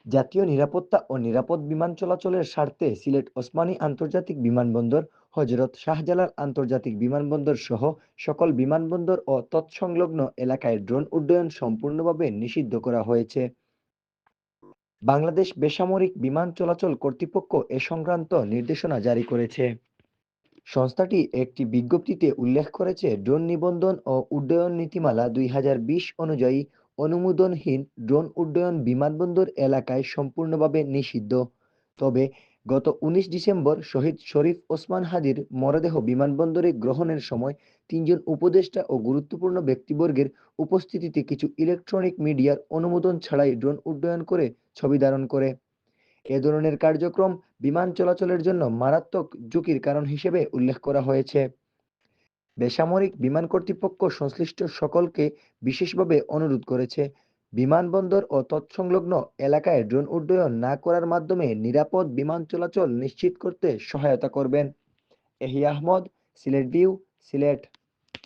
জাতীয় নিরাপত্তা ও নিরাপদ বিমান চলাচলের স্বার্থে সিলেট ওসমানী আন্তর্জাতিক বিমানবন্দর, হজরত শাহজালাল আন্তর্জাতিক বিমানবন্দর সহ সকল বিমানবন্দর ও তৎসংলগ্ন এলাকায় ড্রোন উড্ডয়ন সম্পূর্ণভাবে নিষিদ্ধ করা হয়েছে। বাংলাদেশ বেসামরিক বিমান চলাচল কর্তৃপক্ষ এ সংক্রান্ত নির্দেশনা জারি করেছে। সংস্থাটি একটি বিজ্ঞপ্তিতে উল্লেখ করেছে, ড্রোন নিবন্ধন ও উড্ডয়ন নীতিমালা ২০২০ অনুযায়ী অনুমোদনহীন ড্রোন উড্ডয়ন বিমানবন্দর এলাকায় সম্পূর্ণভাবে নিষিদ্ধ। তবে গত ১৯ ডিসেম্বর শহীদ শরীফ ওসমান হাদির মরদেহ বিমানবন্দরে গ্রহণের সময় তিনজন উপদেষ্টা ও গুরুত্বপূর্ণ ব্যক্তিবর্গের উপস্থিতিতে কিছু ইলেকট্রনিক মিডিয়ার অনুমোদন ছাড়াই ড্রোন উড্ডয়ন করে ছবি ধারণ করে। এ ধরনের কার্যক্রম বিমান চলাচলের জন্য মারাত্মক ঝুঁকির কারণ হিসেবে উল্লেখ করা হয়েছে। বেসামরিক বিমান কর্তৃপক্ষ সংশ্লিষ্ট সকলকে বিশেষভাবে অনুরোধ করেছে, বিমানবন্দর ও তৎসংলগ্ন এলাকায় ড্রোন উড্ডয়ন না করার মাধ্যমে নিরাপদ বিমান চলাচল নিশ্চিত করতে সহায়তা করবেন। এহি আহমদ, সিলেট ভিউ, সিলেট।